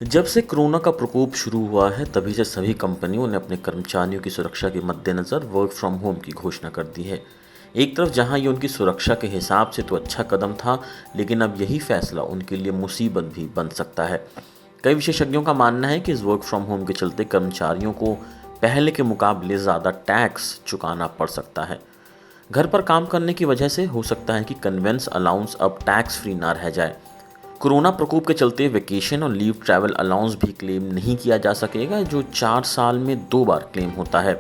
जब से कोरोना का प्रकोप शुरू हुआ है तभी से सभी कंपनियों ने अपने कर्मचारियों की सुरक्षा के मद्देनज़र वर्क फ्रॉम होम की घोषणा कर दी है। एक तरफ जहां ये उनकी सुरक्षा के हिसाब से तो अच्छा कदम था, लेकिन अब यही फैसला उनके लिए मुसीबत भी बन सकता है। कई विशेषज्ञों का मानना है कि इस वर्क फ्रॉम होम के चलते कर्मचारियों को पहले के मुकाबले ज़्यादा टैक्स चुकाना पड़ सकता है। घर पर काम करने की वजह से हो सकता है कि कन्वेंस अलाउंस अब टैक्स फ्री ना रह जाए। कोरोना प्रकोप के चलते वेकेशन और लीव ट्रैवल अलाउंस भी क्लेम नहीं किया जा सकेगा, जो 4 साल में 2 बार क्लेम होता है।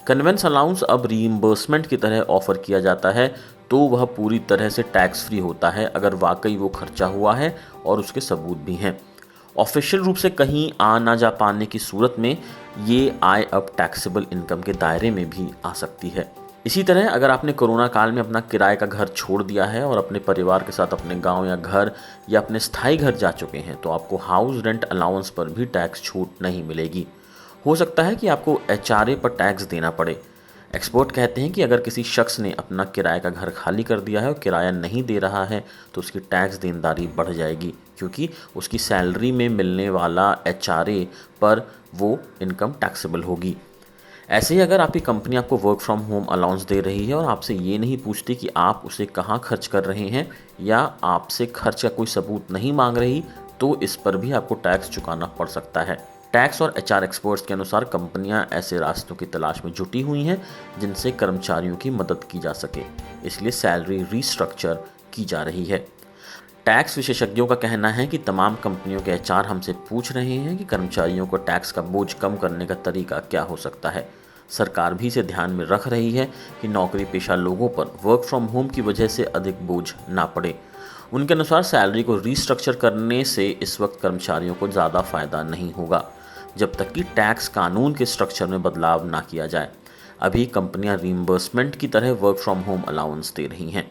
कन्वेंस अलाउंस अब रीइंबर्समेंट की तरह ऑफर किया जाता है, तो वह पूरी तरह से टैक्स फ्री होता है अगर वाकई वो खर्चा हुआ है और उसके सबूत भी हैं। ऑफिशियल रूप से कहीं आ ना जा पाने की सूरत में ये आय अब टैक्सेबल इनकम के दायरे में भी आ सकती है। इसी तरह अगर आपने कोरोना काल में अपना किराए का घर छोड़ दिया है और अपने परिवार के साथ अपने गांव या घर या अपने स्थायी घर जा चुके हैं, तो आपको हाउस रेंट अलाउंस पर भी टैक्स छूट नहीं मिलेगी। हो सकता है कि आपको एचआरए पर टैक्स देना पड़े। एक्सपर्ट कहते हैं कि अगर किसी शख्स ने अपना किराए का घर खाली कर दिया है और किराया नहीं दे रहा है, तो उसकी टैक्स देनदारी बढ़ जाएगी, क्योंकि उसकी सैलरी में मिलने वाला एचआरए पर वो इनकम टैक्सेबल होगी। ऐसे ही अगर आपकी कंपनी आपको वर्क फ्रॉम होम अलाउंस दे रही है और आपसे ये नहीं पूछती कि आप उसे कहाँ खर्च कर रहे हैं या आपसे खर्च का कोई सबूत नहीं मांग रही, तो इस पर भी आपको टैक्स चुकाना पड़ सकता है। टैक्स और एचआर एक्सपर्ट्स के अनुसार कंपनियां ऐसे रास्तों की तलाश में जुटी हुई हैं जिनसे कर्मचारियों की मदद की जा सके, इसलिए सैलरी रीस्ट्रक्चर की जा रही है। टैक्स विशेषज्ञों का कहना है कि तमाम कंपनियों के एचआर हमसे पूछ रहे हैं कि कर्मचारियों को टैक्स का बोझ कम करने का तरीका क्या हो सकता है। सरकार भी इसे ध्यान में रख रही है कि नौकरी पेशा लोगों पर वर्क फ्रॉम होम की वजह से अधिक बोझ ना पड़े। उनके अनुसार सैलरी को रीस्ट्रक्चर करने से इस वक्त कर्मचारियों को ज़्यादा फायदा नहीं होगा, जब तक कि टैक्स कानून के स्ट्रक्चर में बदलाव ना किया जाए। अभी कंपनियां रीइंबर्समेंट की तरह वर्क फ्रॉम होम अलाउंस दे रही हैं।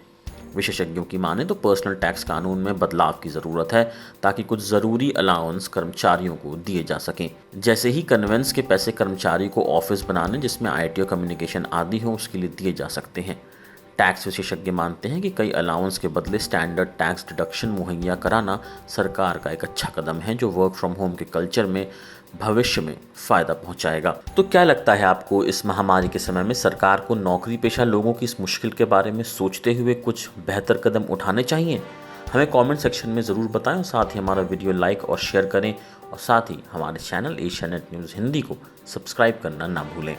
विशेषज्ञों की माने तो पर्सनल टैक्स कानून में बदलाव की ज़रूरत है, ताकि कुछ ज़रूरी अलाउंस कर्मचारियों को दिए जा सकें। जैसे ही कन्वेंस के पैसे कर्मचारी को ऑफिस बनाने जिसमें आईटी और कम्युनिकेशन आदि हो उसके लिए दिए जा सकते हैं। टैक्स विशेषज्ञ मानते हैं कि कई अलाउंस के बदले स्टैंडर्ड टैक्स डिडक्शन मुहैया कराना सरकार का एक अच्छा कदम है, जो वर्क फ्रॉम होम के कल्चर में भविष्य में फ़ायदा पहुंचाएगा। तो क्या लगता है आपको, इस महामारी के समय में सरकार को नौकरी पेशा लोगों की इस मुश्किल के बारे में सोचते हुए कुछ बेहतर कदम उठाने चाहिए? हमें कमेंट सेक्शन में ज़रूर बताएं और साथ ही हमारा वीडियो लाइक और शेयर करें, और साथ ही हमारे channel Asia net news Hindi को सब्सक्राइब करना ना भूलें।